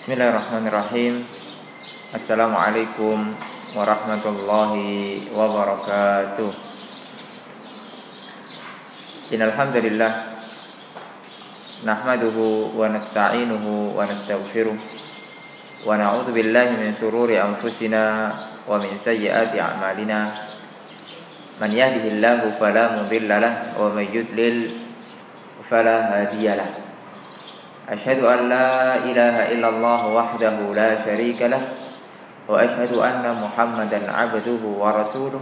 Bismillahirrahmanirrahim. Assalamualaikum warahmatullahi wabarakatuh. Innalhamdulillah nahmaduhu wa nasta'inuhu wa nastaghfiruh wa na'udzu billahi min shururi anfusina wa min sayyiati a'malina. Man yahdihillahu fala mudilla lahu wa may yudlil fala hadiyalah. Asyhadu an la ilaha illallah wahdahu la syarika lah wa asyhadu anna Muhammadan abduhu wa rasuluh.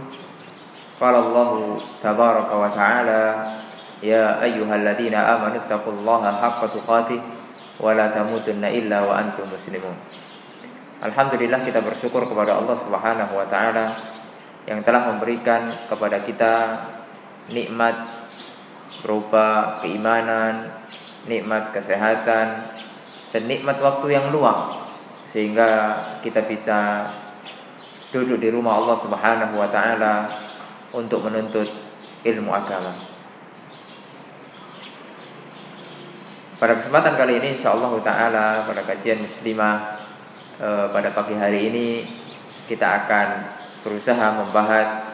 Qala Allah tabaraka wa ta'ala, ya ayyuhalladzina amanu taqullaha haqqa tuqatih wa la tamutunna illa wa antum muslimun. Alhamdulillah, kita bersyukur kepada Allah Subhanahu wa taala yang telah memberikan kepada kita nikmat berupa keimanan, nikmat kesehatan, dan nikmat waktu yang luang, sehingga kita bisa duduk di rumah Allah Subhanahu wa taala untuk menuntut ilmu agama. Pada kesempatan kali ini insyaallah taala pada kajian muslimah pada pagi hari ini kita akan berusaha membahas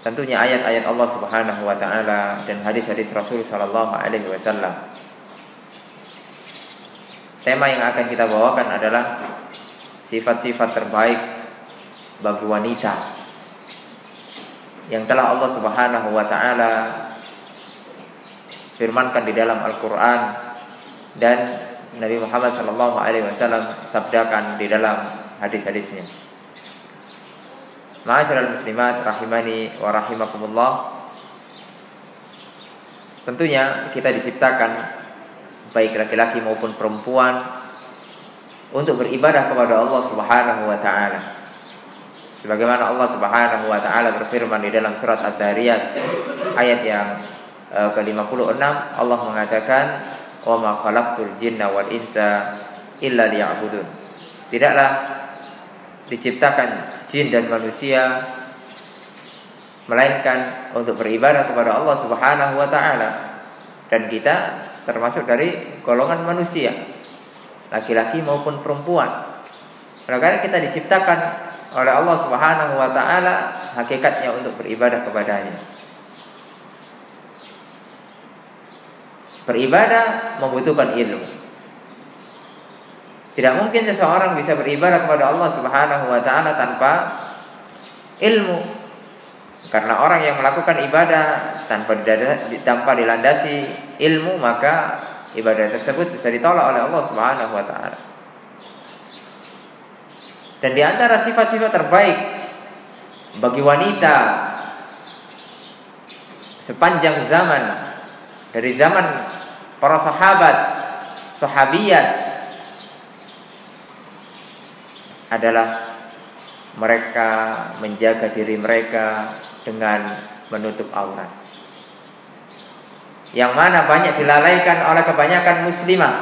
tentunya ayat-ayat Allah Subhanahu wa taala dan hadis-hadis Rasul sallallahu alaihi wasallam. Tema yang akan kita bawakan adalah sifat-sifat terbaik bagi wanita yang telah Allah Subhanahu wa taala firmankan di dalam Al-Qur'an dan Nabi Muhammad sallallahu alaihi wasallam sabdakan di dalam hadis-hadisnya. Ma'asyiral muslimat rahimani wa rahimakumullah. Tentunya kita diciptakan baik laki-laki maupun perempuan untuk beribadah kepada Allah Subhanahu wa taala. Sebagaimana Allah Subhanahu wa taala berfirman di dalam surat Ad-Dariyat ayat yang ke-56, Allah mengatakan, "Wa ma khalaqtul jinna wal insa illa liya'budun." Tidaklah diciptakan jin dan manusia melainkan untuk beribadah kepada Allah Subhanahu wa taala. Dan kita termasuk dari golongan manusia, laki-laki maupun perempuan. Karena kita diciptakan oleh Allah Subhanahu wa taala hakikatnya untuk beribadah kepadanya. Beribadah membutuhkan ilmu. Tidak mungkin seseorang bisa beribadah kepada Allah Subhanahu wa taala tanpa ilmu. Karena orang yang melakukan ibadah tanpa dilandasi ilmu, maka ibadah tersebut bisa ditolak oleh Allah Subhanahu wa taala. Dan di antara sifat-sifat terbaik bagi wanita sepanjang zaman, dari zaman para sahabat, sahabiyat, adalah mereka menjaga diri mereka dengan menutup aurat, yang mana banyak dilalaikan oleh kebanyakan muslimah.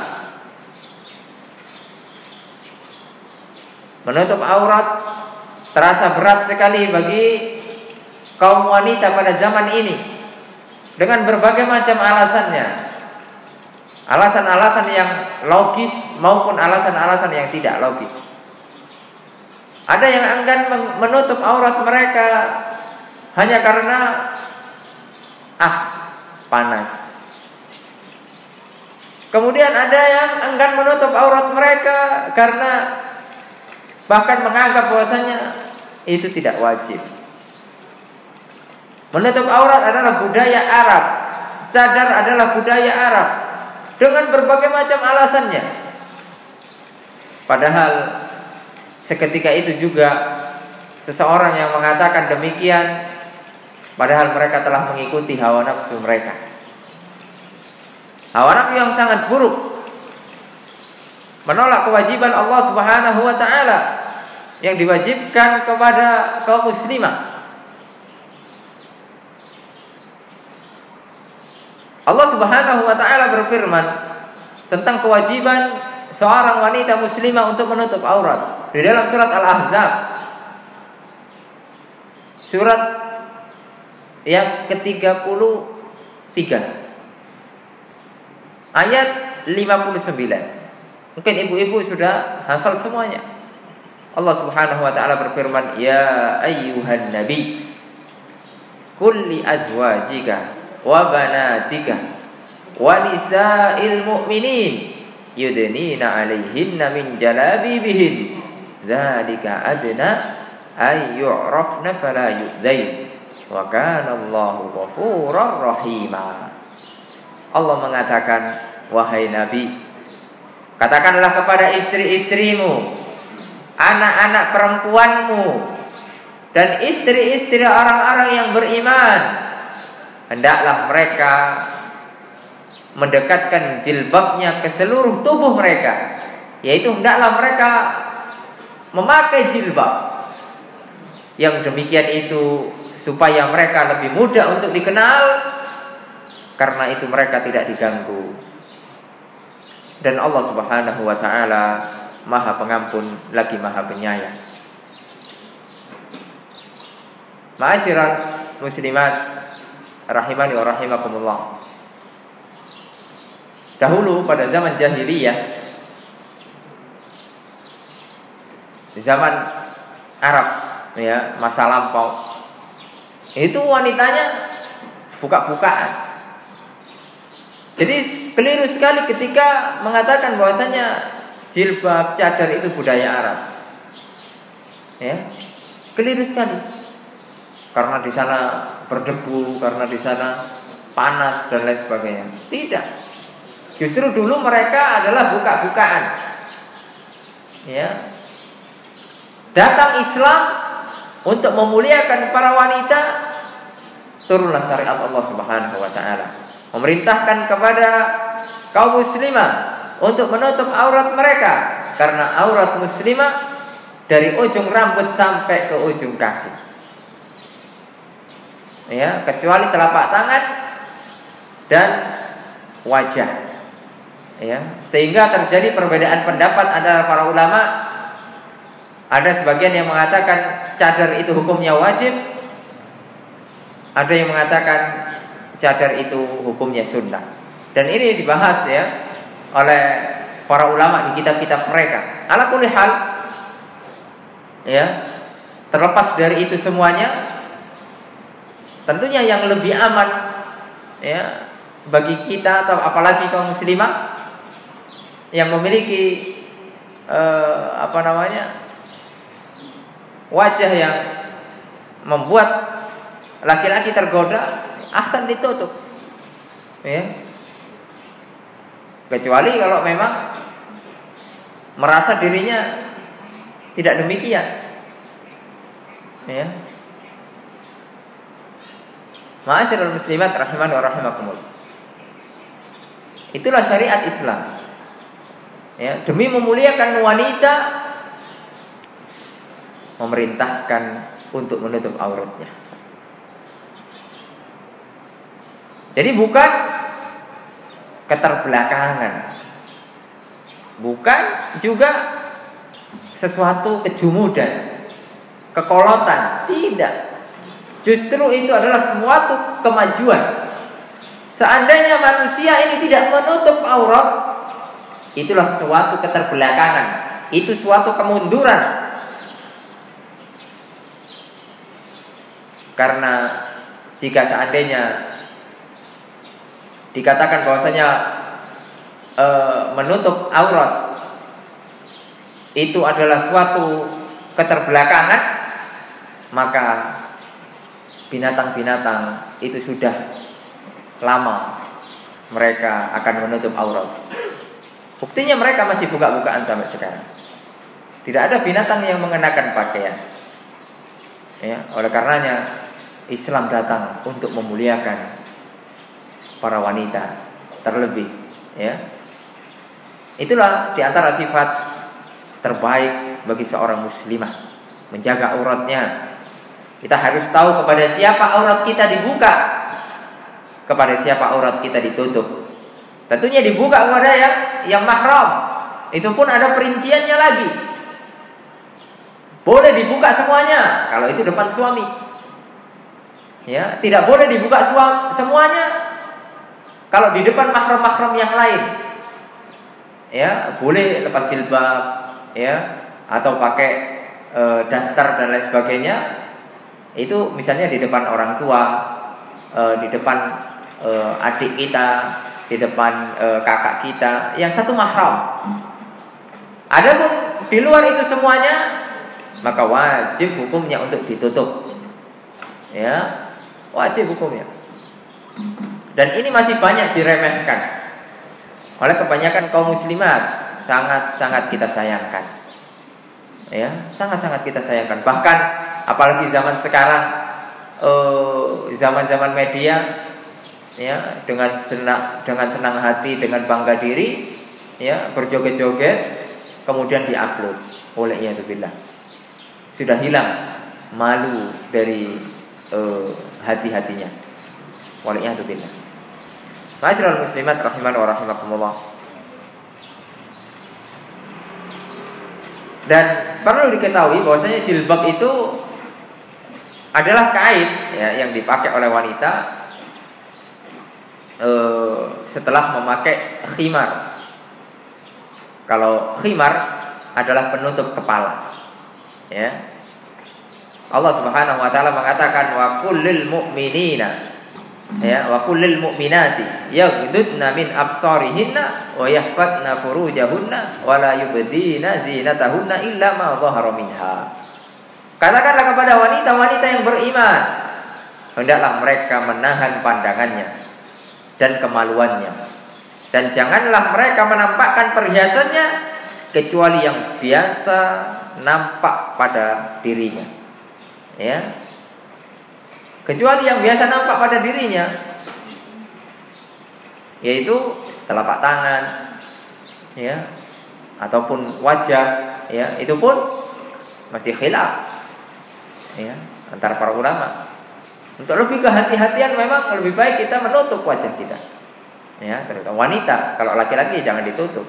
Menutup aurat terasa berat sekali bagi kaum wanita pada zaman ini dengan berbagai macam alasannya, alasan-alasan yang logis maupun alasan-alasan yang tidak logis. Ada yang enggan menutup aurat mereka hanya karena panas. Kemudian ada yang enggan menutup aurat mereka karena bahkan menganggap bahwasanya itu tidak wajib. Menutup aurat adalah budaya Arab, cadar adalah budaya Arab, dengan berbagai macam alasannya. Padahal seketika itu juga seseorang yang mengatakan demikian, padahal mereka telah mengikuti hawa nafsu mereka. Hawa nafsu yang sangat buruk, menolak kewajiban Allah Subhanahu wa taala yang diwajibkan kepada kaum muslimah. Allah Subhanahu wa taala berfirman tentang kewajiban seorang wanita muslimah untuk menutup aurat di dalam surat Al-Ahzab, surat yang ke-33 ayat 59. Mungkin ibu-ibu sudah hafal semuanya. Allah Subhanahu wa taala berfirman, "Ya ayyuhan nabi, qul li azwajika wa banatika wa nisa'il mu'minin yudnina 'alaihinna min jalabibihin dzalika adna ay yu'rafna fala yu'dzain wa kana Allahu ghafurur rahima." Allah mengatakan, wahai Nabi, katakanlah kepada istri-istrimu, anak-anak perempuanmu, dan istri-istri orang-orang yang beriman, hendaklah mereka mendekatkan jilbabnya ke seluruh tubuh mereka, yaitu hendaklah mereka memakai jilbab. Yang demikian itu supaya mereka lebih mudah untuk dikenal, karena itu mereka tidak diganggu. Dan Allah Subhanahu wa taala Maha Pengampun lagi Maha Penyayang. Ma'asyiral muslimat rahimani wa rahimakumullah. Dahulu pada zaman jahiliyah, zaman Arab ya, masa lampau, itu wanitanya buka-bukaan. Jadi keliru sekali ketika mengatakan bahwasanya jilbab, cadar itu budaya Arab. Ya, keliru sekali. Karena di sana berdebu, karena di sana panas dan lain sebagainya. Tidak. Justru dulu mereka adalah buka-bukaan. Ya. Datang Islam untuk memuliakan para wanita, turunlah syariat Allah Subhanahu wa taala, memerintahkan kepada kaum muslimah untuk menutup aurat mereka, karena aurat muslimah dari ujung rambut sampai ke ujung kaki, ya, kecuali telapak tangan dan wajah, ya. Sehingga terjadi perbedaan pendapat antara para ulama. Ada sebagian yang mengatakan cadar itu hukumnya wajib, ada yang mengatakan cadar itu hukumnya sunnah. Dan ini dibahas ya oleh para ulama di kitab-kitab mereka. Ala kulli hal, ya, terlepas dari itu semuanya, tentunya yang lebih aman ya bagi kita, atau apalagi kaum muslimah yang memiliki wajah yang membuat laki-laki tergoda, ahsan ditutup, ya. Kecuali kalau memang merasa dirinya tidak demikian, ya. Ma'asyiral muslimat rahimani wa rahimakumullah. Itulah syariat Islam, ya, demi memuliakan wanita, memerintahkan untuk menutup auratnya. Jadi bukan keterbelakangan, bukan juga sesuatu kejumudan, kekolotan, tidak. Justru itu adalah suatu kemajuan. Seandainya manusia ini tidak menutup aurat, itulah suatu keterbelakangan, itu suatu kemunduran. Karena jika seandainya dikatakan bahwasanya menutup aurat itu adalah suatu keterbelakangan, maka binatang-binatang itu sudah lama mereka akan menutup aurat. Buktinya mereka masih buka-bukaan sampai sekarang. Tidak ada binatang yang mengenakan pakaian. Ya, oleh karenanya Islam datang untuk memuliakan para wanita terlebih, ya. Itulah diantara sifat terbaik bagi seorang muslimah, menjaga auratnya. Kita harus tahu kepada siapa aurat kita dibuka, kepada siapa aurat kita ditutup. Tentunya dibuka kepada yang mahram. Itu pun ada perinciannya lagi. Boleh dibuka semuanya kalau itu depan suami. Ya, tidak boleh dibuka semuanya kalau di depan mahram-mahram yang lain. ya boleh lepas jilbab, ya, atau pakai daster dan lain sebagainya. Itu misalnya di depan orang tua, di depan adik kita, di depan kakak kita yang satu mahram. Adapun di luar itu semuanya, maka wajib hukumnya untuk ditutup. Ya, wajib hukumnya. Dan ini masih banyak diremehkan oleh kebanyakan kaum muslimat. Sangat-sangat kita sayangkan. Ya, sangat-sangat kita sayangkan. Bahkan apalagi zaman sekarang, zaman-zaman media, ya, dengan senang hati, dengan bangga diri, ya, berjoget-joget, kemudian diupload. Olehnya itu billah, sudah hilang malu dari hati-hatinya. Olehnya itu billah. Ma'asyiral muslimat rahiman wa rahimakumullah. Dan perlu diketahui bahwasanya jilbab itu adalah kain, ya, yang dipakai oleh wanita setelah memakai khimar. Kalau khimar adalah penutup kepala, ya. Allah Subhanahu wa taala mengatakan wa kullil mu'minina, ya, wa kullil mu'minati yaghdudna min absarihinna wa yahfatna furujahunna wa la yubdina zinatahunna illa ma dhahara minha. Katakanlah kepada wanita-wanita yang beriman, hendaklah mereka menahan pandangannya dan kemaluannya, dan janganlah mereka menampakkan perhiasannya kecuali yang biasa nampak pada dirinya, ya, kecuali yang biasa nampak pada dirinya, yaitu telapak tangan, ya, ataupun wajah, ya, itu pun masih khilaf, ya, antara para ulama. Untuk lebih kehati-hatian memang lebih baik kita menutup wajah kita, ya, terutama wanita. Kalau laki-laki jangan ditutup,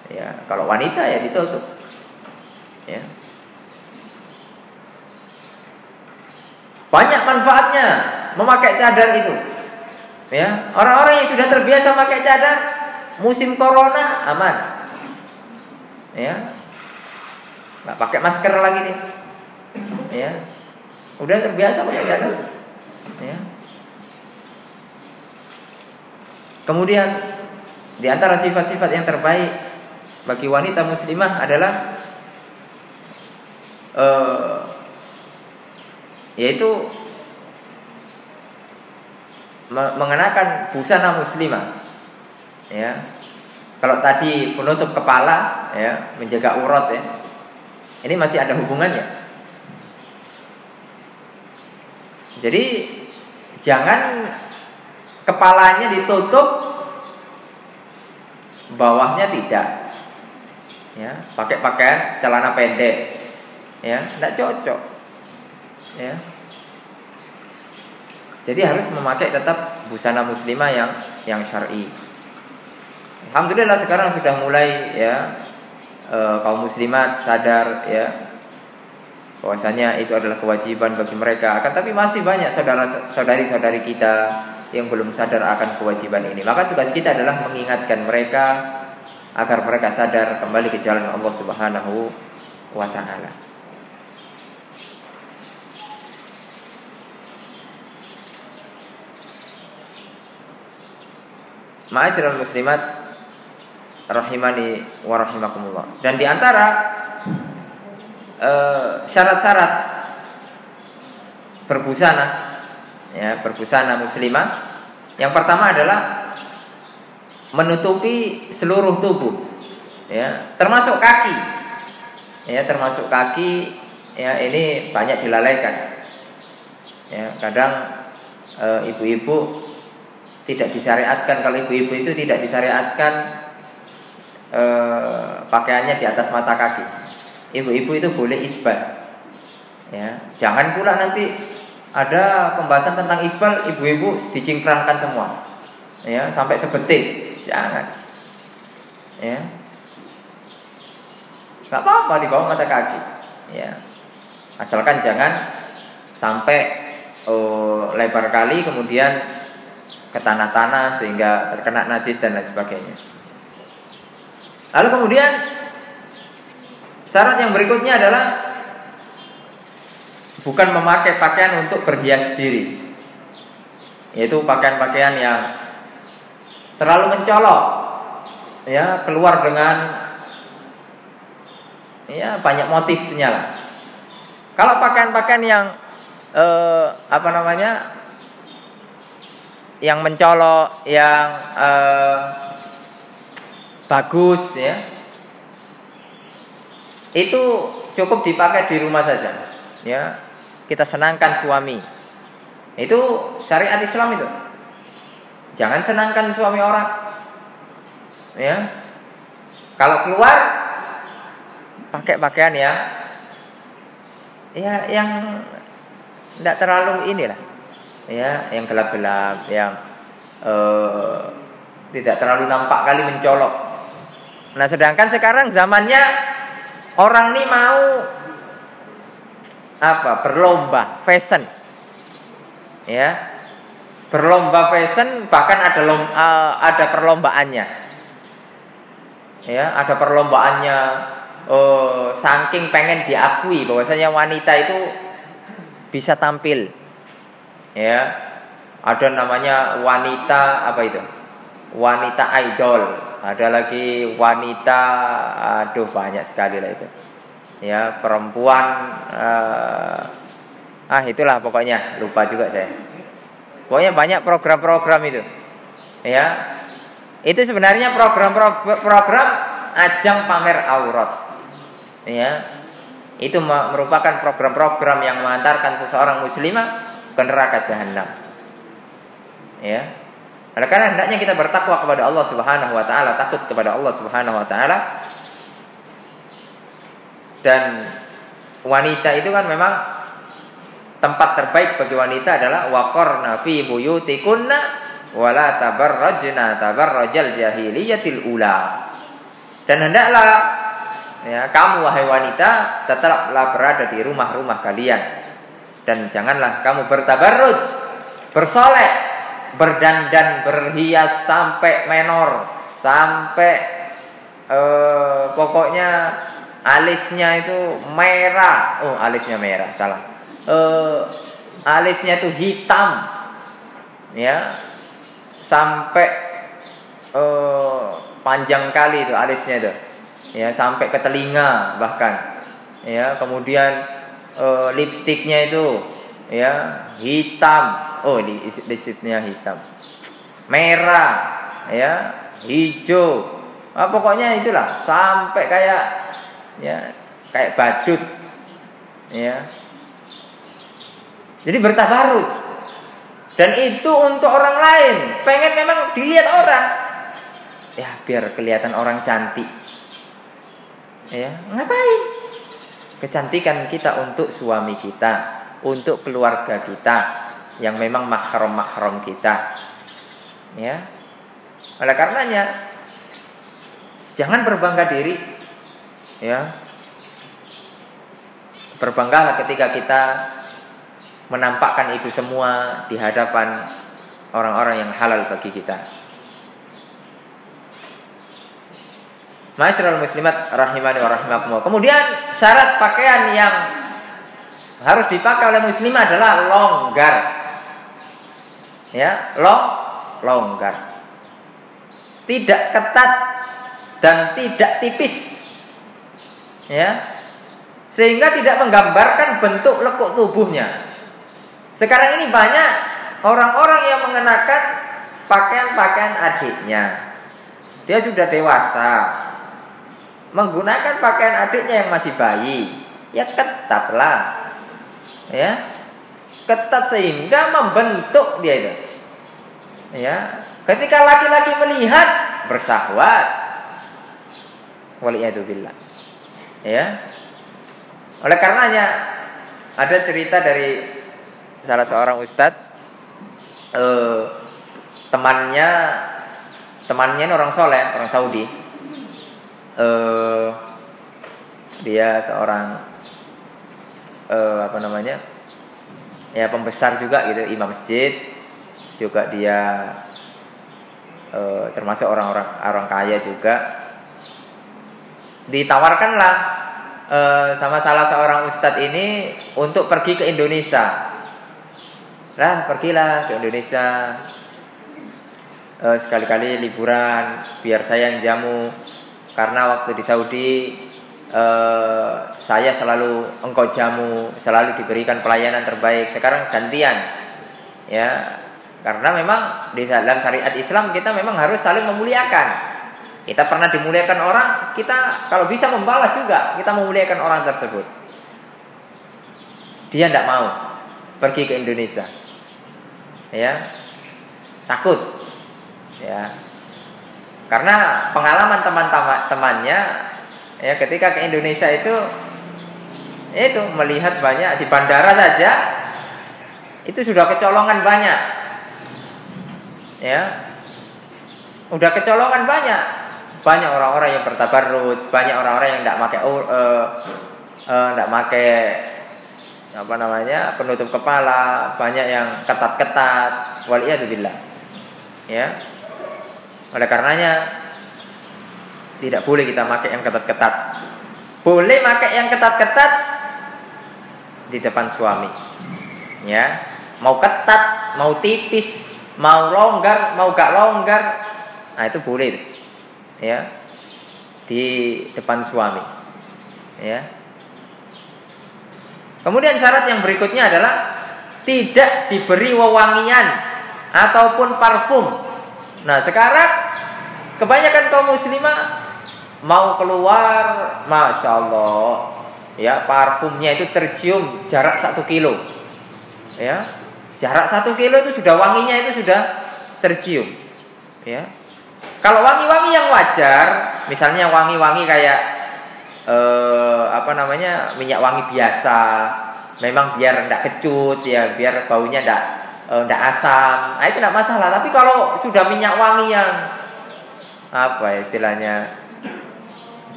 ya, kalau wanita ya ditutup, ya. Banyak manfaatnya memakai cadar itu, ya. Orang-orang yang sudah terbiasa memakai cadar, musim corona aman, ya, nggak pakai masker lagi nih, ya, udah terbiasa pakai cadar, ya. Kemudian di antara sifat-sifat yang terbaik bagi wanita muslimah adalah yaitu mengenakan busana muslimah, ya. Kalau tadi penutup kepala, ya, menjaga aurat, ya, ini masih ada hubungannya. Jadi jangan kepalanya ditutup, bawahnya tidak, ya, pakai pakaian celana pendek, ya, tidak cocok, ya. Jadi harus memakai tetap busana muslimah yang syar'i. Alhamdulillah sekarang sudah mulai, ya, kaum muslimat sadar, ya, bahwasanya itu adalah kewajiban bagi mereka. Akan tapi masih banyak saudara-saudari kita yang belum sadar akan kewajiban ini. Maka tugas kita adalah mengingatkan mereka agar mereka sadar kembali ke jalan Allah Subhanahu wa taala. Ma'asyiral muslimat rahimani wa rahimakumullah. Dan di antara syarat-syarat berbusana, ya, berbusana muslimah, yang pertama adalah menutupi seluruh tubuh, ya, termasuk kaki, ya, termasuk kaki, ya, ini banyak dilalaikan, ya. Kadang ibu-ibu tidak disyariatkan, kalau ibu-ibu itu tidak disyariatkan pakaiannya di atas mata kaki. Ibu-ibu itu boleh isbal, ya. Jangan pula nanti ada pembahasan tentang isbal, ibu-ibu dicingkrangkan semua, ya, sampai sebetis. Jangan, ya. Gak apa-apa di bawah mata kaki, ya, asalkan jangan sampai lebar kali kemudian ke tanah-tanah sehingga terkena najis dan lain sebagainya. Lalu kemudian syarat yang berikutnya adalah bukan memakai pakaian untuk berhias diri, yaitu pakaian-pakaian yang terlalu mencolok, ya, keluar dengan ya banyak motifnya lah. Kalau pakaian-pakaian yang yang mencolok, yang bagus, ya, itu cukup dipakai di rumah saja, ya. Kita senangkan suami. Itu syariat Islam itu. Jangan senangkan suami orang, ya. Kalau keluar pakai pakaian yang tidak terlalu inilah, ya, yang gelap-gelap, yang tidak terlalu nampak kali mencolok. Nah, sedangkan sekarang zamannya orang ini mau berlomba fashion, ya, berlomba fashion, bahkan ada perlombaannya, ya, ada perlombaannya. Saking pengen diakui bahwasanya wanita itu bisa tampil, ya, ada namanya wanita wanita idol, ada lagi wanita, banyak sekali lah itu, ya, perempuan, itulah pokoknya, lupa juga saya. Pokoknya banyak program-program itu, ya. Itu sebenarnya program ajang pamer aurat, ya. Itu merupakan program-program yang mengantarkan seseorang muslimah ke neraka jahanam, ya. Oleh karena hendaknya kita bertakwa kepada Allah Subhanahu wa taala, takut kepada Allah Subhanahu wa taala. Dan wanita itu kan memang tempat terbaik bagi wanita adalah waqarna fi buyutikunna wala tabarrajna tabarrajal jahiliyatil ula. Dan hendaklah, ya, kamu wahai wanita tetaplah berada di rumah-rumah kalian dan janganlah kamu bertabarruj, bersolek, berdandan, berhias sampai menor, sampai pokoknya alisnya itu merah. Alisnya merah, salah. Alisnya itu hitam, ya, sampai panjang kali itu alisnya itu, ya, sampai ke telinga bahkan, ya. Kemudian lipstiknya itu, ya, hitam. Lipstiknya hitam, merah, ya, hijau, pokoknya itulah sampai kayak badut, ya. Jadi bertabarruj, dan itu untuk orang lain, pengen memang dilihat orang, ya, biar kelihatan orang cantik, ya. Ngapain? Kecantikan kita untuk suami kita, untuk keluarga kita yang memang mahram kita, ya. Oleh karenanya jangan berbangga diri, ya. Berbanggalah ketika kita menampakkan itu semua di hadapan orang-orang yang halal bagi kita. Ma'asyiral muslimat rahimani wa rahimakumullah. Kemudian syarat pakaian yang harus dipakai oleh muslimah adalah longgar, ya, longgar, tidak ketat dan tidak tipis, ya, sehingga tidak menggambarkan bentuk lekuk tubuhnya. Sekarang ini banyak orang-orang yang mengenakan pakaian-pakaian adiknya. Dia sudah dewasa, menggunakan pakaian adiknya yang masih bayi, ya ketatlah, ya, ketat sehingga membentuk dia itu, ya. Ketika laki-laki melihat bersahwat, waliyadzubillah, ya. Oleh karenanya ada cerita dari salah seorang ustadz, temannya ini orang soleh, orang Saudi. Dia seorang ya, pembesar juga gitu, imam masjid juga. Dia termasuk orang kaya juga. ditawarkanlah sama salah seorang ustadz ini untuk pergi ke Indonesia. Lah, pergilah ke Indonesia, sekali-kali liburan, biar saya yang jamu. Karena waktu di Saudi saya selalu engkau jamu, selalu diberikan pelayanan terbaik. Sekarang gantian, ya. Karena memang di dalam syariat Islam kita memang harus saling memuliakan. Kita pernah dimuliakan orang, kita kalau bisa membalas juga, kita memuliakan orang tersebut. Dia tidak mau pergi ke Indonesia, ya, takut, ya, karena pengalaman teman-temannya, ya, ketika ke Indonesia itu melihat banyak di bandara saja, itu sudah kecolongan banyak, ya, udah kecolongan banyak. Banyak orang-orang yang bertabarruj, banyak orang-orang yang tidak pakai penutup kepala, banyak yang ketat-ketat, waliyadzubillah. Ya. Oleh karenanya tidak boleh kita pakai yang ketat-ketat. Boleh pakai yang ketat-ketat di depan suami. Ya. Mau ketat, mau tipis, mau longgar, mau gak longgar, nah itu boleh. Ya, di depan suami, ya. Kemudian syarat yang berikutnya adalah tidak diberi wewangian ataupun parfum. Nah, sekarang kebanyakan kaum muslimah mau keluar, masya Allah, ya, parfumnya itu tercium jarak 1 kilo, ya, jarak 1 kilo itu sudah wanginya itu sudah tercium, ya. Kalau wangi-wangi yang wajar, misalnya wangi-wangi kayak minyak wangi biasa, memang biar tidak kecut, ya, biar baunya tidak asam, nah itu tidak masalah. Tapi kalau sudah minyak wangi yang istilahnya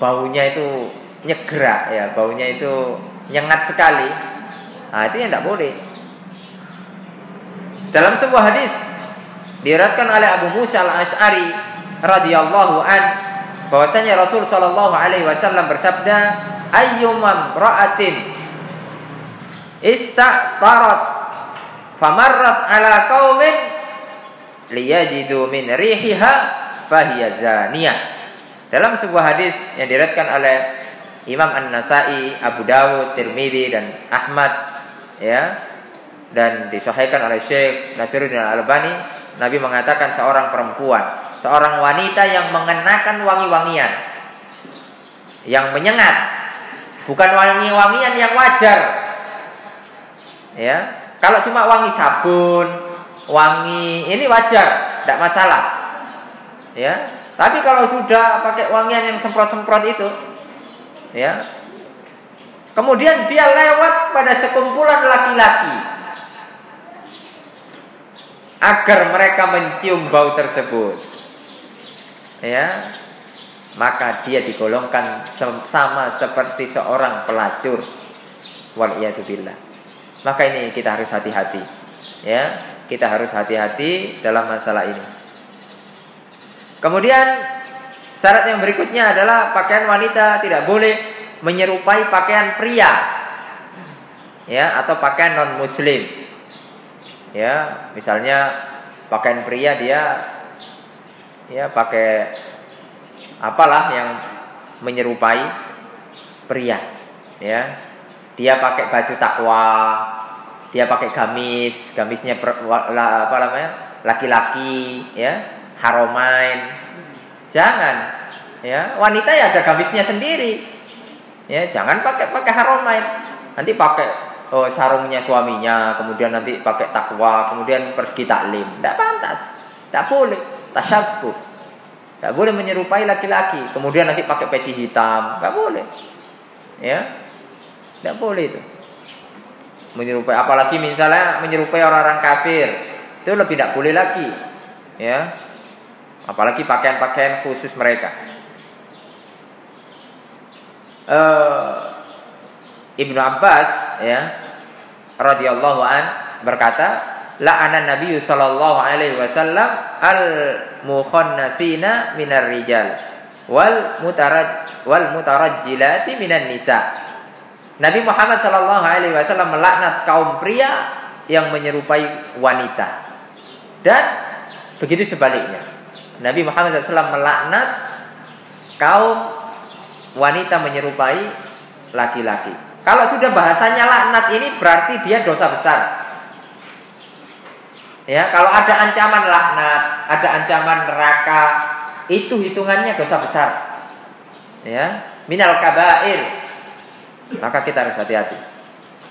baunya itu nyegrak, ya, baunya itu nyengat sekali, nah itu yang tidak boleh. Dalam sebuah hadis diriwayatkan oleh Abu Musa al-Asy'ari radhiyallahu an, bahwasanya Rasul sallallahu alaihi wasallam bersabda, ayyumam ra'atin ista'tarat famarrat ala qaumin liyajidu min rihiha fahiya zaniyah. Dalam sebuah hadis yang diriwayatkan oleh Imam An-Nasa'i, Abu Dawud, Tirmidzi dan Ahmad, ya, dan disahihkan oleh Syekh Nasiruddin Al-Albani, Nabi mengatakan seorang perempuan, seorang wanita yang mengenakan wangi-wangian yang menyengat, bukan wangi-wangian yang wajar. Ya, kalau cuma wangi sabun, wangi ini wajar, tidak masalah. Ya, tapi kalau sudah pakai wangian yang semprot-semprot itu, ya, kemudian dia lewat pada sekumpulan laki-laki agar mereka mencium bau tersebut, ya, maka dia digolongkan sama seperti seorang pelacur, waliyadzubillah. Maka ini kita harus hati-hati, ya, kita harus hati-hati dalam masalah ini. Kemudian syarat yang berikutnya adalah pakaian wanita tidak boleh menyerupai pakaian pria, ya, atau pakaian non muslim, ya. Misalnya pakaian pria dia, ya, pakai apalah yang menyerupai pria, ya, dia pakai baju takwa, dia pakai gamisnya laki-laki, ya, haromain. Jangan, ya, wanita ya ada gamisnya sendiri, ya, jangan pakai haromain, nanti pakai sarungnya suaminya, kemudian nanti pakai takwa, kemudian pergi taklim, tidak pantas, tidak boleh. Tasyabbuh, tidak boleh menyerupai laki-laki, kemudian nanti pakai peci hitam, tidak boleh, ya, tidak boleh itu menyerupai, apalagi misalnya menyerupai orang-orang kafir, itu lebih tidak boleh lagi, ya, apalagi pakaian-pakaian khusus mereka. Ibnu Abbas, ya, radhiyallahu an berkata, la'ana Nabi sallallahu alaihi wasallam al-mukhannatsina minar rijal wal mutarajjilati minan nisa. Nabi Muhammad sallallahu alaihi wasallam melaknat kaum pria yang menyerupai wanita. Dan begitu sebaliknya. Nabi Muhammad SAW melaknat kaum wanita menyerupai laki-laki. Kalau sudah bahasanya laknat ini berarti dia dosa besar. Ya, kalau ada ancaman laknat, ada ancaman neraka, itu hitungannya dosa besar. Ya, minal kabair. Maka kita harus hati-hati.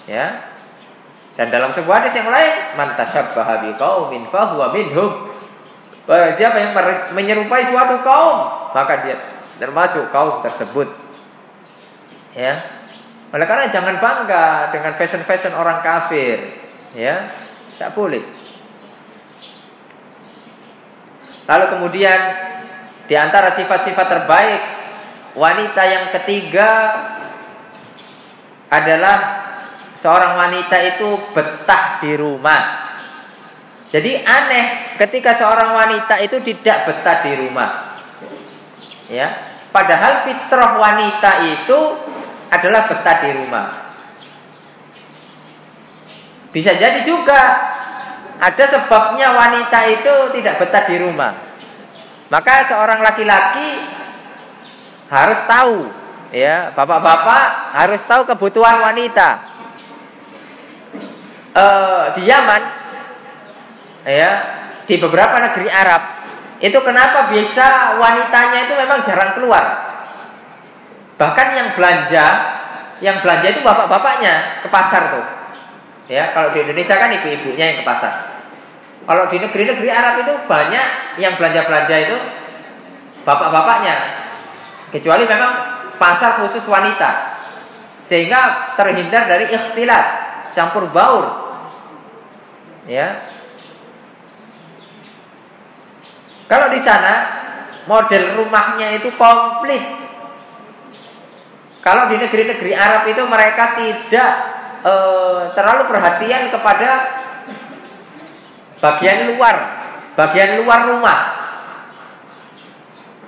Ya. Dan dalam sebuah hadis yang lain, man tasyabbaha biqaumin fahuwa minhum. Barang siapa yang menyerupai suatu kaum, maka dia termasuk kaum tersebut. Ya. Oleh karena jangan bangga dengan fashion-fashion orang kafir. Ya. Tak boleh. Lalu kemudian di antara sifat-sifat terbaik wanita yang ketiga adalah seorang wanita itu betah di rumah. Jadi aneh ketika seorang wanita itu tidak betah di rumah. Ya, padahal fitrah wanita itu adalah betah di rumah. Bisa jadi juga ada sebabnya wanita itu tidak betah di rumah. Maka seorang laki-laki harus tahu, ya, bapak-bapak harus tahu kebutuhan wanita. Di Yaman, ya, di beberapa negeri Arab, itu kenapa bisa wanitanya itu memang jarang keluar. Bahkan yang belanja itu bapak-bapaknya ke pasar tuh. Ya, kalau di Indonesia kan ibu-ibunya yang ke pasar. Kalau di negeri-negeri Arab itu banyak yang belanja itu bapak-bapaknya. Kecuali memang pasar khusus wanita. Sehingga terhindar dari ikhtilat, campur baur. Ya. Kalau di sana model rumahnya itu komplit. Kalau di negeri-negeri Arab itu mereka tidak terlalu perhatian kepada bagian luar rumah.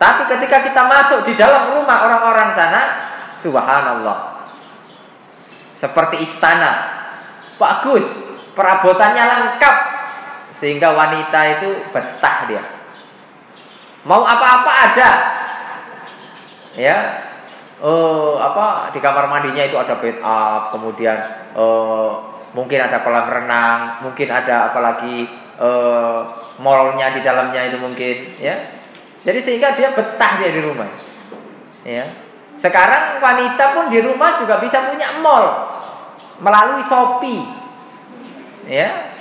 Tapi ketika kita masuk di dalam rumah orang-orang sana, subhanallah, seperti istana, bagus, perabotannya lengkap, sehingga wanita itu betah dia. Mau apa-apa ada, ya. Di kamar mandinya itu ada bathtub, kemudian mungkin ada kolam renang, mungkin ada apalagi mallnya di dalamnya itu mungkin, ya. Jadi sehingga dia betah dia di rumah, ya. Sekarang wanita pun di rumah juga bisa punya mall melalui Shopee, ya.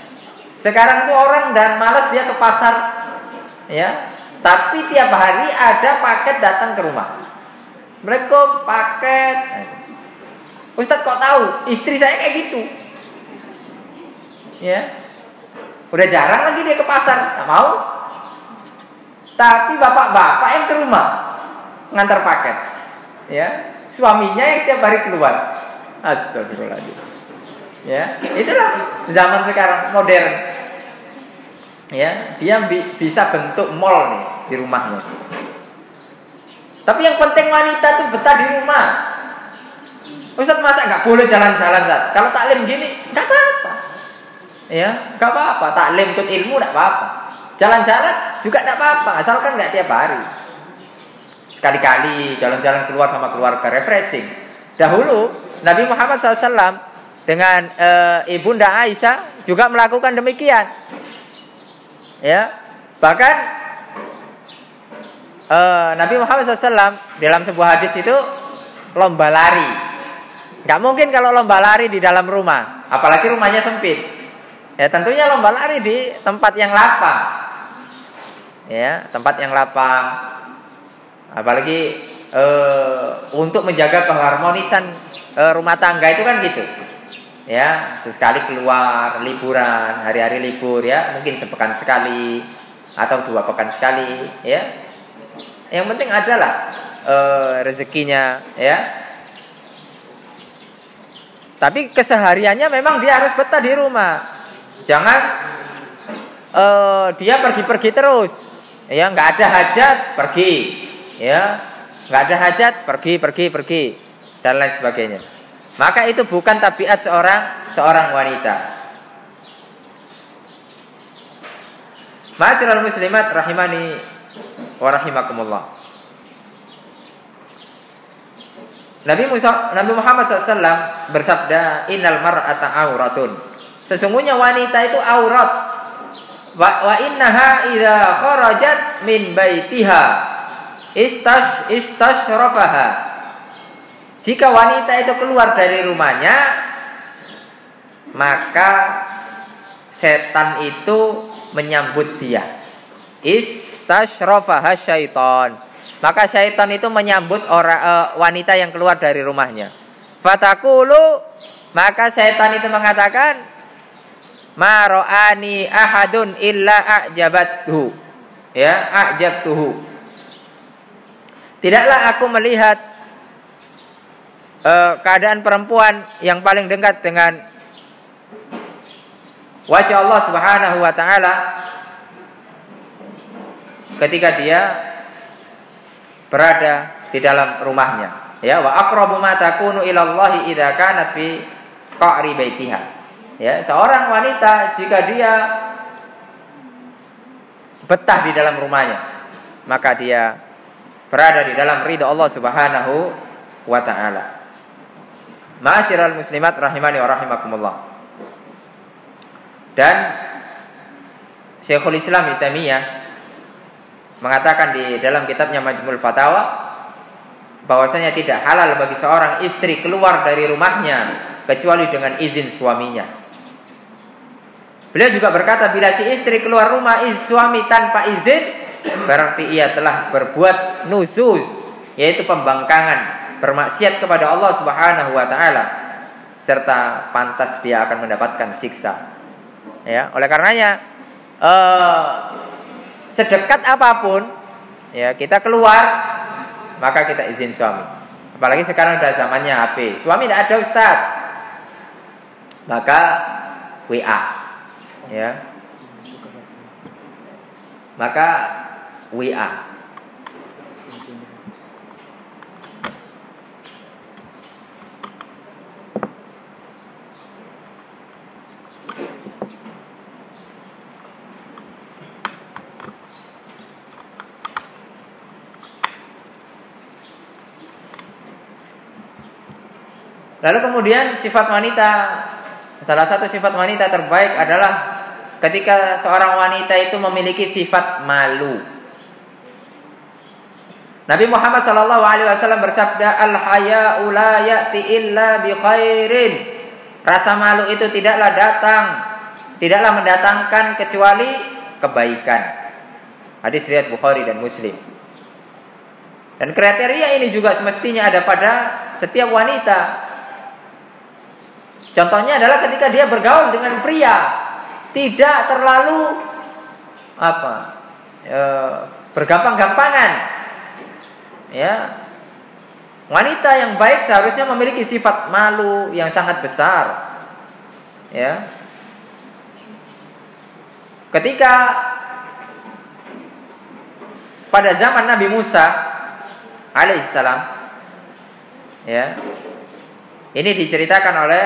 Sekarang itu orang dan malas dia ke pasar, ya. Tapi tiap hari ada paket datang ke rumah. Mereka paket. Ustadz kok tahu? Istri saya kayak gitu. Ya. Udah jarang lagi dia ke pasar, nggak mau. Tapi bapak-bapak yang ke rumah ngantar paket. Ya. Suaminya yang tiap hari keluar. Astagfirullahaladzim. Ya, itulah zaman sekarang modern. Ya, dia bisa bentuk mall nih di rumahnya. Tapi yang penting wanita tuh betah di rumah. Ustaz masa nggak boleh jalan-jalan, Ustaz? Kalau taklim gini, nggak apa-apa. Ya, nggak apa-apa. Taklim tut ilmu nggak apa-apa. Jalan-jalan juga nggak apa-apa, asalkan nggak tiap hari. Sekali-kali jalan-jalan keluar sama keluarga, refreshing. Dahulu Nabi Muhammad SAW dengan ibunda Aisyah juga melakukan demikian. Ya, bahkan Nabi Muhammad SAW dalam sebuah hadis itu lomba lari. Gak mungkin kalau lomba lari di dalam rumah, apalagi rumahnya sempit. Ya tentunya lomba lari di tempat yang lapang. Ya, tempat yang lapang. Apalagi untuk menjaga keharmonisan rumah tangga itu kan gitu. Ya, sesekali keluar liburan, hari-hari libur ya, mungkin sepekan sekali atau 2 pekan sekali, ya. Yang penting adalah rezekinya, ya. Tapi kesehariannya memang dia harus betah di rumah. Jangan dia pergi-pergi terus. Ya, nggak ada hajat pergi. Ya, nggak ada hajat, pergi dan lain sebagainya. Maka itu bukan tabiat seorang wanita. Ma'asyiral muslimat rahimani wa rahimakumullah. Nabi Muhammad SAW bersabda, innal mar'ata auratun. Sesungguhnya wanita itu aurat. Wa innaha idza kharajat min baitiha istashrafaha. Jika wanita itu keluar dari rumahnya, maka setan itu menyambut dia. Istashrafaha syaitan. Maka syaitan itu menyambut wanita yang keluar dari rumahnya. Fatakulu, maka syaitan itu mengatakan, ma ra'ani ahadun illa a'jabathu. Ya, a'jabtuhu. Tidaklah aku melihat keadaan perempuan yang paling dekat dengan wajah Allah Subhanahu wa taala ketika dia berada di dalam rumahnya. Ya, wa aqrabu ma takunu ila Allah idza kanat fi qa'ri baitiha. Ya, seorang wanita jika dia betah di dalam rumahnya, maka dia berada di dalam ridha Allah Subhanahu wa taala. Ma'asyiral muslimat rahimani wa rahimakumullah. Dan Syekhul Islam Ibnu Taimiyah mengatakan di dalam kitabnya Majmu'ul Fatawa bahwasanya tidak halal bagi seorang istri keluar dari rumahnya kecuali dengan izin suaminya. Beliau juga berkata, bila si istri keluar rumah suami tanpa izin, berarti ia telah berbuat nusus, yaitu pembangkangan, bermaksiat kepada Allah Subhanahu wa taala, serta pantas dia akan mendapatkan siksa. Ya, oleh karenanya sedekat apapun ya kita keluar, maka kita izin suami. Apalagi sekarang sudah zamannya HP. Suami tidak ada ustaz, maka WA. Ya. Maka WA. Lalu kemudian sifat wanita, salah satu sifat wanita terbaik adalah ketika seorang wanita itu memiliki sifat malu. Nabi Muhammad SAW bersabda, al-haya'u la ya'ti illa bi khairin. Rasa malu itu tidaklah mendatangkan kecuali kebaikan. Hadis riwayat Bukhari dan Muslim. Dan kriteria ini juga semestinya ada pada setiap wanita. Contohnya adalah ketika dia bergaul dengan pria, tidak terlalu bergampang-gampangan. Ya, wanita yang baik seharusnya memiliki sifat malu yang sangat besar. Ya, ketika pada zaman Nabi Musa alaihissalam, ya, ini diceritakan oleh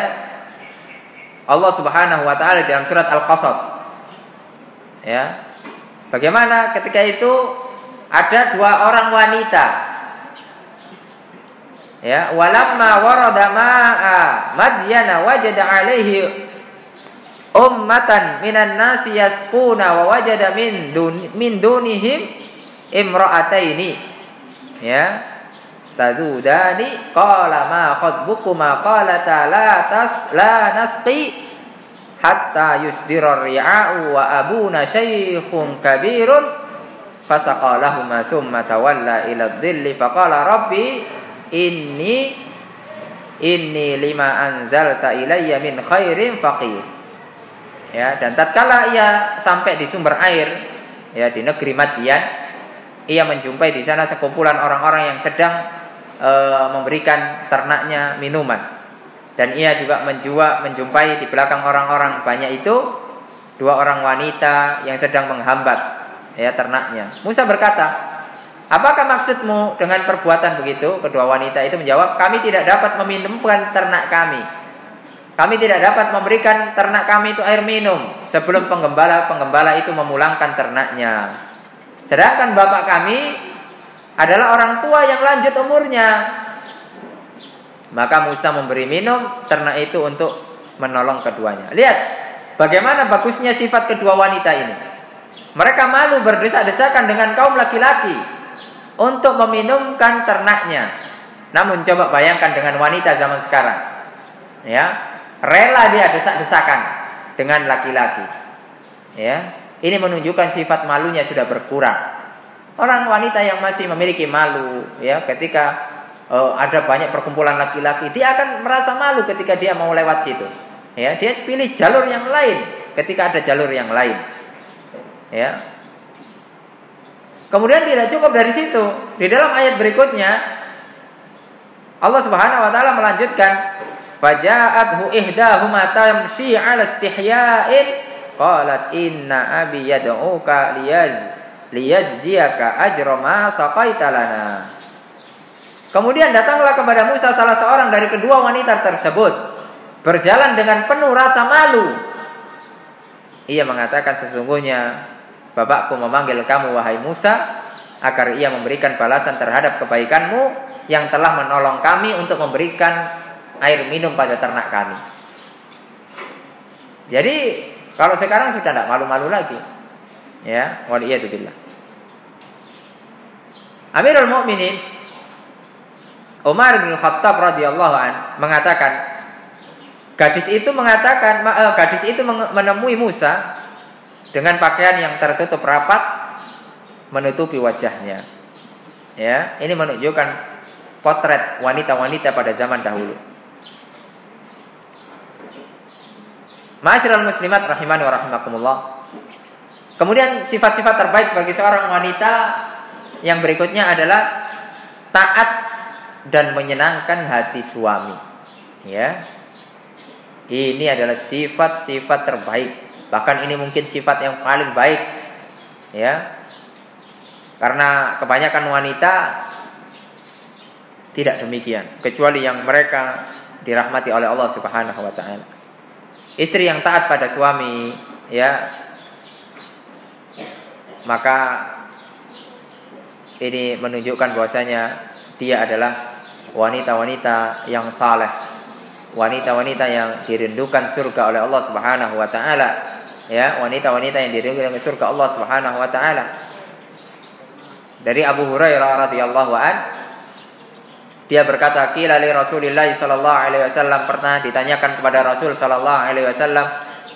Allah Subhanahu wa taala dalam surat Al-Qasas. Ya. Bagaimana ketika itu ada dua orang wanita. Ya, walamma warada ma'a Madyana wajada 'alaihi ummatan minan nasi yasquna wa wajada min dunihim imra'ataini. Ya. Tadudani qala ma khatbukuma qalata la nasqi hatta yusdira ri'a'u wa abuna shaykhun kabirun fasaqalahuma thumma tawalla ila dhilli faqala rabbi inni lima anzalta ilayya min khairin faqir. Ya, dan tatkala ia sampai di sumber air ya di negeri Madyan, ia menjumpai di sana sekumpulan orang-orang yang sedang memberikan ternaknya minuman, dan ia juga menjumpai di belakang orang-orang banyak itu dua orang wanita yang sedang menghambat ya ternaknya. Musa berkata, apakah maksudmu dengan perbuatan begitu? Kedua wanita itu menjawab, kami tidak dapat meminumkan ternak kami. Kami tidak dapat memberikan ternak kami itu air minum sebelum penggembala itu memulangkan ternaknya. Sedangkan bapak kami adalah orang tua yang lanjut umurnya. Maka Musa memberi minum ternak itu untuk menolong keduanya. Lihat bagaimana bagusnya sifat kedua wanita ini. Mereka malu berdesak-desakan dengan kaum laki-laki untuk meminumkan ternaknya. Namun coba bayangkan dengan wanita zaman sekarang, ya, rela dia desak-desakan dengan laki-laki. Ya, ini menunjukkan sifat malunya sudah berkurang. Orang wanita yang masih memiliki malu, ya, ketika ada banyak perkumpulan laki-laki, dia akan merasa malu ketika dia mau lewat situ. Ya, dia pilih jalur yang lain ketika ada jalur yang lain. Ya. Kemudian tidak cukup dari situ. Di dalam ayat berikutnya Allah Subhanahu wa taala melanjutkan, faja'athu ihdahuma tamshi 'ala istihya'in qalat inna abi yad'uka liyajdiyaka ajra ma saqaita lana. Kemudian datanglah kepada Musa salah seorang dari kedua wanita tersebut, berjalan dengan penuh rasa malu. Ia mengatakan, sesungguhnya bapakku memanggil kamu wahai Musa agar ia memberikan balasan terhadap kebaikanmu yang telah menolong kami untuk memberikan air minum pada ternak kami. Jadi kalau sekarang sudah tidak malu-malu lagi. Ya, waliyadzubillah. Amirul Mukminin Umar bin Khattab radhiyallahu an mengatakan, gadis itu menemui Musa dengan pakaian yang tertutup rapat menutupi wajahnya. Ya, ini menunjukkan potret wanita-wanita pada zaman dahulu. Ma'asyiral muslimat rahimani wa rahimakumullah. Kemudian sifat-sifat terbaik bagi seorang wanita yang berikutnya adalah taat dan menyenangkan hati suami. Ya. Ini adalah sifat-sifat terbaik. Bahkan ini mungkin sifat yang paling baik. Ya. Karena kebanyakan wanita tidak demikian, kecuali yang mereka dirahmati oleh Allah Subhanahu wa taala. Istri yang taat pada suami, ya, maka ini menunjukkan bahwasanya dia adalah wanita-wanita yang saleh, wanita-wanita yang dirindukan surga oleh Allah Subhanahu wa taala. Ya, wanita-wanita yang dirindukan surga Allah Subhanahu wa taala. Dari Abu Hurairah radhiyallahu an, dia berkata, qila li Rasulillah sallallahu alaihi wasallam, pernah ditanyakan kepada Rasul sallallahu alaihi wasallam,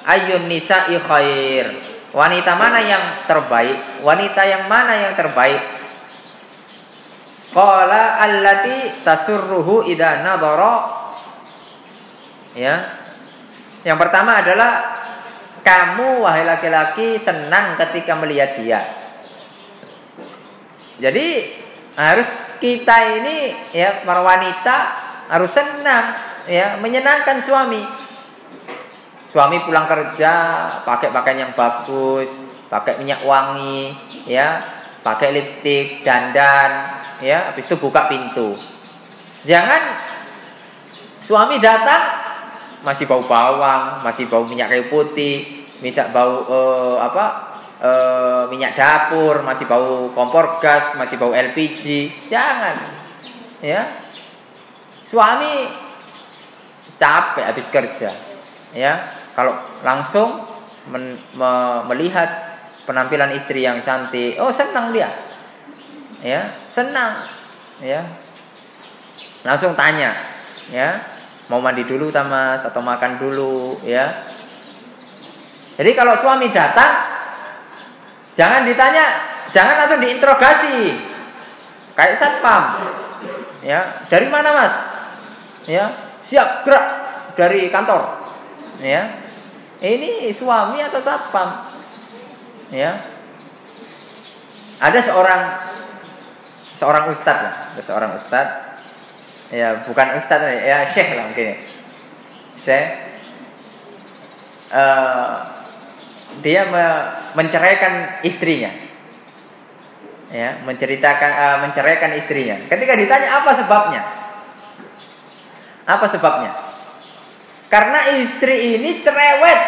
ayyun nisa'i khair? Wanita mana yang terbaik? Wanita yang mana yang terbaik? Qala allati tasurruhu idza nadhara. Ya. Yang pertama adalah kamu wahai laki-laki senang ketika melihat dia. Jadi harus kita ini, ya, para wanita harus senang, ya, menyenangkan suami. Suami pulang kerja pakai pakaian yang bagus, pakai minyak wangi, ya, pakai lipstik, dandan, ya, habis itu buka pintu. Jangan suami datang masih bau bawang, masih bau minyak kayu putih, misal bau minyak dapur, masih bau kompor gas, masih bau LPG. Jangan. Ya. Suami capek habis kerja. Ya, kalau langsung melihat penampilan istri yang cantik, oh senang dia. Ya, senang. Ya. Langsung tanya, ya, mau mandi dulu Mas atau makan dulu, ya. Jadi kalau suami datang, jangan ditanya, jangan langsung diinterogasi. Kayak satpam. Ya, dari mana Mas? Ya, siap gerak dari kantor. Ya. Ini suami atau satpam? Ya. Ada seorang ustadz lah, ada seorang ustadz. Ya, bukan ustadz, ya syekh lah mungkin. Syekh dia menceraikan istrinya. ya, menceraikan istrinya. Ketika ditanya apa sebabnya? Apa sebabnya? Karena istri ini cerewet.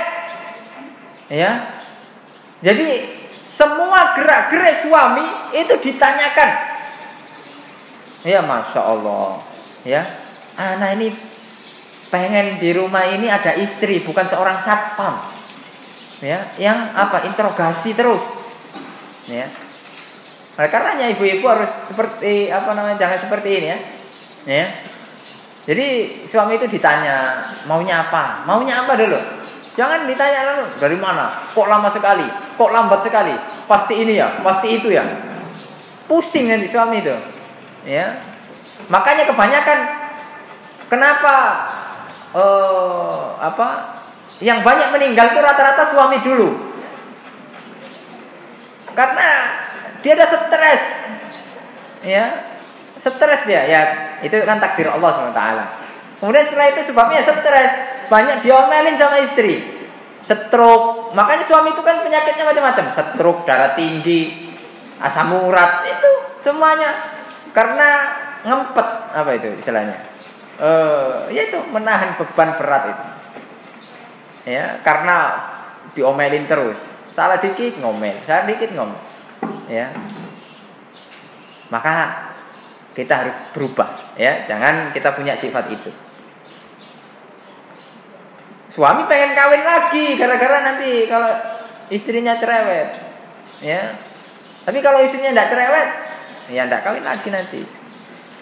Ya. Jadi semua gerak-gerik suami itu ditanyakan. Ya, Masya Allah. Ya, anak ini pengen di rumah ini ada istri, bukan seorang satpam. Ya, yang interogasi terus. Ya. Oleh karenanya ibu-ibu harus jangan seperti ini ya. Ya. Jadi suami itu ditanya maunya apa? Maunya apa dulu? Jangan ditanya lalu dari mana? Kok lama sekali? Kok lambat sekali? Pasti ini ya, pasti itu ya. Pusing nanti suami itu. Ya. Makanya kebanyakan kenapa yang banyak meninggal itu rata-rata suami dulu. Karena dia ada stres. Ya. Stres dia, ya itu kan takdir Allah SWT. Kemudian setelah itu sebabnya stres, banyak diomelin sama istri, stroke. Makanya suami itu kan penyakitnya macam-macam, stroke, darah tinggi, asam urat, itu semuanya karena ngempet itu istilahnya, yaitu menahan beban berat itu. Ya, karena diomelin terus, salah dikit ngomel, ya. Maka kita harus berubah, ya. Jangan kita punya sifat itu. Suami pengen kawin lagi gara-gara nanti kalau istrinya cerewet, ya. Tapi kalau istrinya tidak cerewet, ya tidak kawin lagi nanti.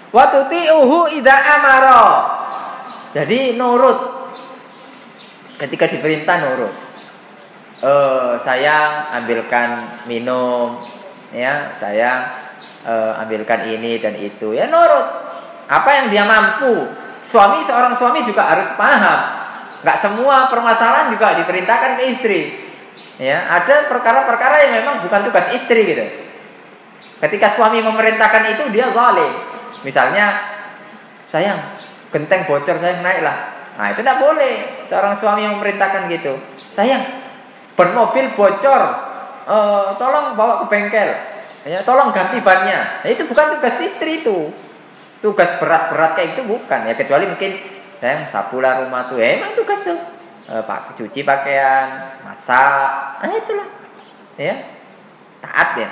Wa tuti'uhu idza amara. Jadi nurut. Ketika diperintah nurut. Sayang, ambilkan minum, ya. Sayang, ambilkan ini dan itu, ya nurut apa yang dia mampu. Seorang suami juga harus paham, nggak semua permasalahan juga diperintahkan ke istri. Ya, ada perkara-perkara yang memang bukan tugas istri gitu. Ketika suami memerintahkan itu dia zalim. Misalnya, sayang, genteng bocor, sayang naiklah. Nah itu tidak boleh seorang suami yang memerintahkan gitu. Sayang, ban mobil bocor, tolong bawa ke bengkel. Ya, tolong ganti bannya. Nah, itu bukan tugas istri itu. Tugas berat-berat kayak itu bukan. Ya kecuali mungkin sayang sapulah rumah tuh. Emang tugas tuh. Cuci pakaian, masak. Nah, itulah. Ya. Taat ya.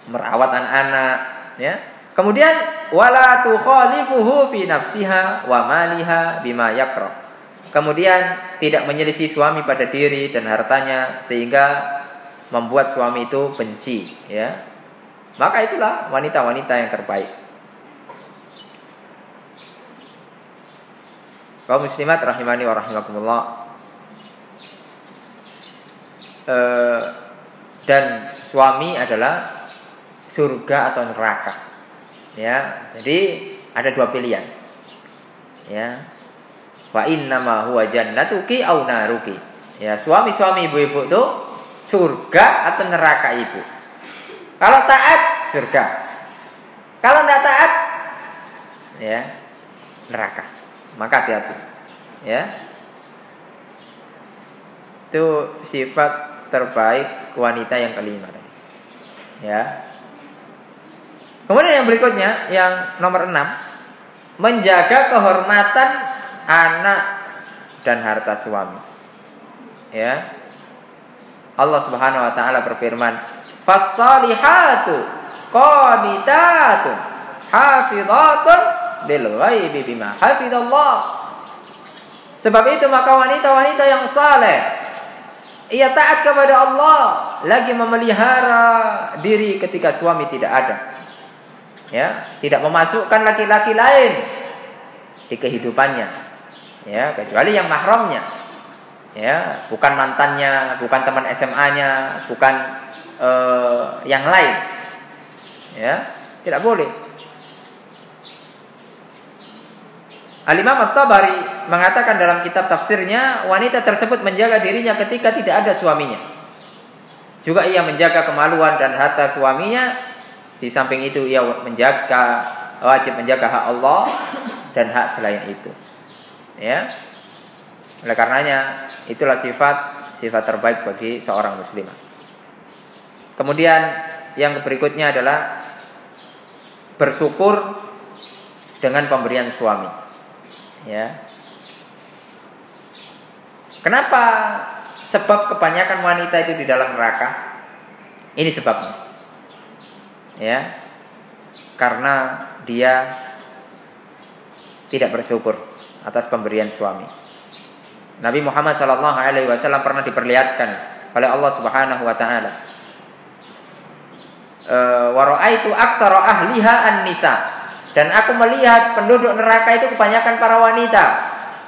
Merawat anak-anak, ya. Kemudian wala tukhalifuhu fi nafsiha wa maliha bima yakrah. Kemudian tidak menyelisih suami pada diri dan hartanya sehingga membuat suami itu benci, ya. Maka itulah wanita-wanita yang terbaik. Kaum muslimat rahimani wa rahimakumullah. Dan suami adalah surga atau neraka. Ya, jadi ada dua pilihan. Ya. Wa innama huwa jannatuki au naruki. Ya, suami-suami ibu-ibu itu surga atau neraka ibu. Kalau taat surga. Kalau tidak taat ya neraka. Maka hati-hati. Ya. Itu sifat terbaik wanita yang kelima tadi. Ya. Kemudian yang berikutnya yang nomor 6, menjaga kehormatan anak dan harta suami. Ya. Allah Subhanahu wa taala berfirman, "Fas-salihatu qanitatun hafizatun bil ghaibi bima hafizallah." Sebab itu maka wanita-wanita yang saleh ia taat kepada Allah, lagi memelihara diri ketika suami tidak ada. Ya, tidak memasukkan laki-laki lain di kehidupannya. Ya, kecuali yang mahramnya. Ya, bukan mantannya, bukan teman SMA-nya, bukan yang lain. Ya, tidak boleh. Al-Imam At-Tabari mengatakan dalam kitab tafsirnya, wanita tersebut menjaga dirinya ketika tidak ada suaminya. Juga ia menjaga kemaluan dan harta suaminya. Di samping itu ia wajib menjaga hak Allah dan hak selain itu. Ya. Oleh karenanya itulah sifat terbaik bagi seorang muslimah. Kemudian yang berikutnya adalah bersyukur dengan pemberian suami. Ya. Kenapa sebab kebanyakan wanita itu di dalam neraka? Ini sebabnya. Ya. Karena dia tidak bersyukur atas pemberian suami. Nabi Muhammad SAW pernah diperlihatkan oleh Allah Subhanahu wa taala. Wa ra'aitu aktsara ahliha an-nisa. Dan aku melihat penduduk neraka itu kebanyakan para wanita.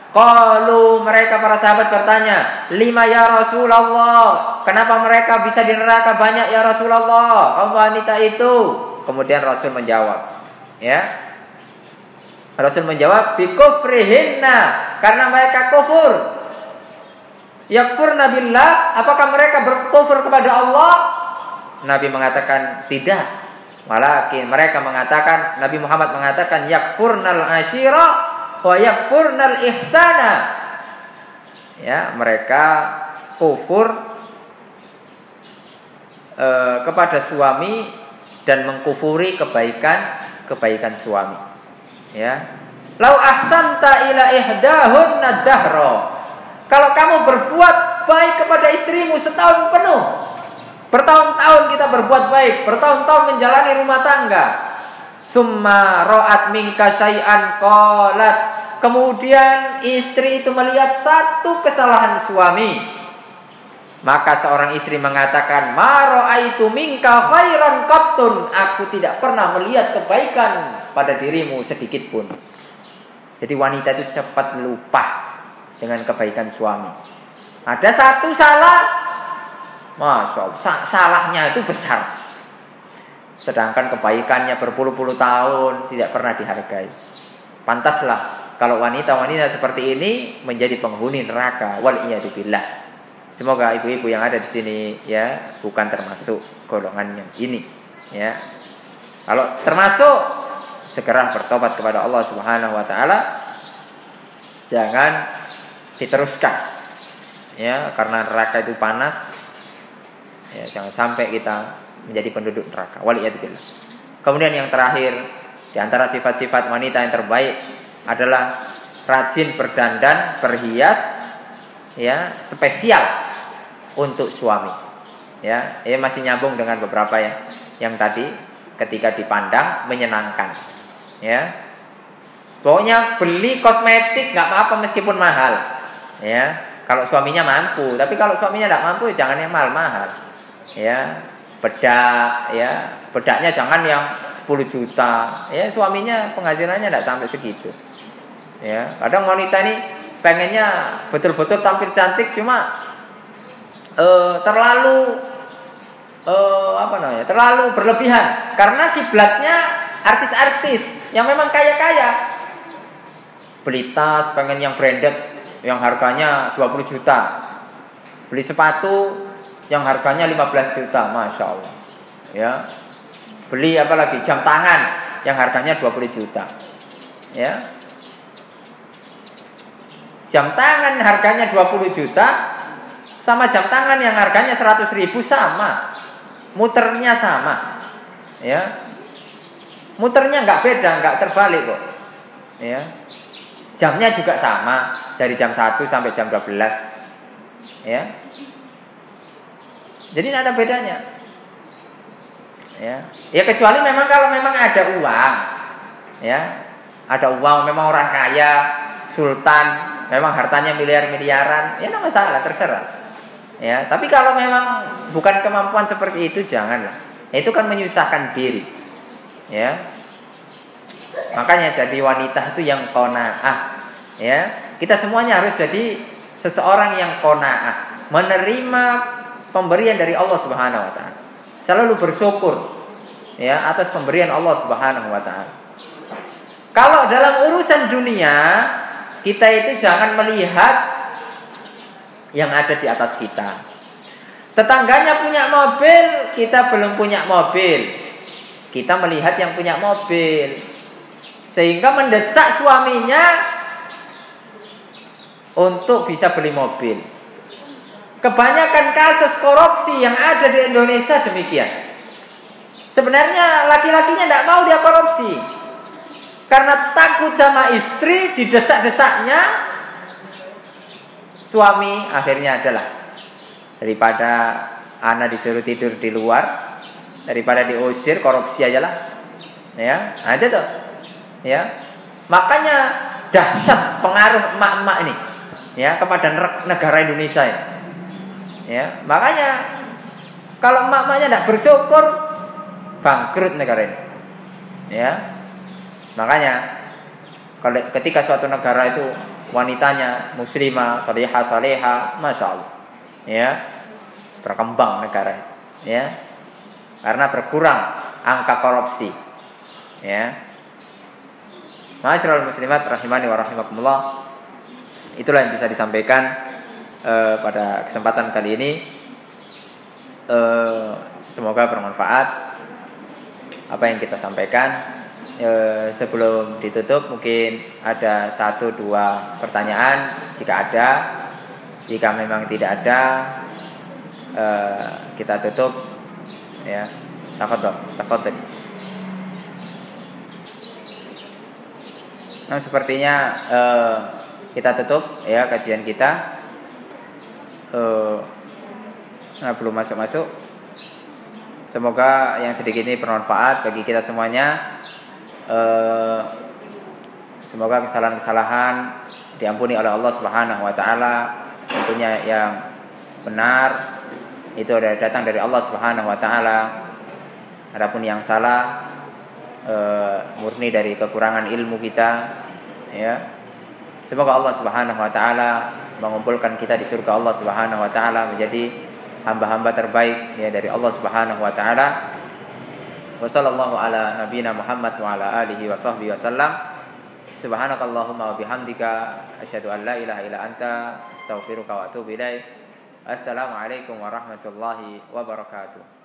Qalu, mereka para sahabat bertanya, "Lima ya Rasulullah? Kenapa mereka bisa di neraka banyak ya Rasulullah? Kaum wanita itu?" Kemudian Rasul menjawab, ya. Rasul menjawab, "Bi kufrihinna," karena mereka kufur. Yakfurna billah, apakah mereka berkufur kepada Allah? Nabi mengatakan tidak. Walakin mereka mengatakan, Nabi Muhammad mengatakan, yakfurnal ashira wa yakfurnal ihsana. Ya, mereka kufur kepada suami dan mengkufuri kebaikan suami. Ya. Lau ahsanta ila ihdahunna dahra. Kalau kamu berbuat baik kepada istrimu setahun penuh, bertahun-tahun kita berbuat baik, bertahun-tahun menjalani rumah tangga. Summa ra'at minka syai'an qalat. Kemudian istri itu melihat satu kesalahan suami. Maka seorang istri mengatakan, "Ma ra'aitu minka khairan qattun." Aku tidak pernah melihat kebaikan pada dirimu sedikit pun. Jadi wanita itu cepat lupa dengan kebaikan suami. Ada satu salah, Masya Allah, salahnya itu besar. Sedangkan kebaikannya berpuluh-puluh tahun tidak pernah dihargai. Pantaslah kalau wanita-wanita seperti ini menjadi penghuni neraka. Wal'iyadzubillah. Semoga ibu-ibu yang ada di sini ya bukan termasuk golongannya ini. Ya. Kalau termasuk, segera bertobat kepada Allah Subhanahu wa taala. Jangan diteruskan. Ya, karena neraka itu panas. Ya, jangan sampai kita menjadi penduduk neraka. Waliyadzubillah. Kemudian yang terakhir, di antara sifat-sifat wanita yang terbaik adalah rajin berdandan, berhias, ya, spesial untuk suami. Ya, ini masih nyambung dengan beberapa ya yang tadi ketika dipandang menyenangkan. Ya. Pokoknya beli kosmetik nggak apa-apa meskipun mahal. Ya, kalau suaminya mampu. Tapi kalau suaminya tidak mampu, jangan yang mahal-mahal. Ya, bedak, ya, bedaknya jangan yang 10 juta. Ya, suaminya penghasilannya tidak sampai segitu. Ya, kadang wanita ini pengennya betul-betul tampil cantik, cuma terlalu terlalu berlebihan karena kiblatnya artis-artis yang memang kaya-kaya. Beli tas pengen yang branded yang harganya 20 juta. Beli sepatu yang harganya 15 juta, Masya Allah. Ya. Beli apalagi jam tangan yang harganya 20 juta. Ya. Jam tangan harganya 20 juta sama jam tangan yang harganya 100 ribu sama. Muternya sama. Ya. Muternya nggak beda, nggak terbalik kok. Ya. Jamnya juga sama dari jam 1 sampai jam 12. Ya. Jadi tidak ada bedanya. Ya. Ya kecuali memang kalau memang ada uang. Ya. Ada uang, memang orang kaya, sultan, memang hartanya miliar-miliaran, ya tidak masalah, terserah. Ya, tapi kalau memang bukan kemampuan seperti itu janganlah. Itu kan menyusahkan diri. Ya. Makanya jadi wanita itu yang qanaah. Ya. Kita semuanya harus jadi seseorang yang qanaah, menerima pemberian dari Allah Subhanahu wa taala. Selalu bersyukur ya atas pemberian Allah Subhanahu wa taala. Kalau dalam urusan dunia, kita itu jangan melihat yang ada di atas kita. Tetangganya punya mobil, kita belum punya mobil. Kita melihat yang punya mobil, sehingga mendesak suaminya untuk bisa beli mobil. Kebanyakan kasus korupsi yang ada di Indonesia demikian. Sebenarnya laki-lakinya tidak mau dia korupsi. Karena takut sama istri, didesak-desaknya suami, akhirnya adalah daripada anak disuruh tidur di luar, daripada diusir, korupsi aja lah. Ya, aja tuh. Ya. Makanya dahsyat pengaruh emak-emak ini ya kepada negara Indonesia ini. Ya, makanya kalau emak-emaknya tidak bersyukur, bangkrut negara ini. Ya. Makanya kalau ketika suatu negara itu wanitanya muslimah, salihah, salihah, masya Allah, ya berkembang negara, ya karena berkurang angka korupsi, ya. Ma'asyiral muslimat rahimani wa rahimakumullah, itulah yang bisa disampaikan pada kesempatan kali ini. Semoga bermanfaat apa yang kita sampaikan. Sebelum ditutup mungkin ada 1-2 pertanyaan jika ada. Jika memang tidak ada, kita tutup ya. Tafadhol. Nah, sepertinya kita tutup ya kajian kita. Belum masuk. Semoga yang sedikit ini bermanfaat bagi kita semuanya. Semoga kesalahan-kesalahan diampuni oleh Allah Subhanahu wa taala. Tentunya yang benar itu datang dari Allah Subhanahu wa taala. Adapun yang salah murni dari kekurangan ilmu kita, ya. Semoga Allah Subhanahu wa taala mengumpulkan kita di surga Allah Subhanahu wa taala menjadi hamba-hamba terbaik ya dari Allah Subhanahu wa taala. Wassallallahu ala nabiyina Muhammad wa ala alihi wa sahbihi wasallam. Subhanakallahumma wa bihamdika asyhadu an la ilaha illa anta astaghfiruka wa atubu ilaik. Assalamualaikum warahmatullahi wabarakatuh.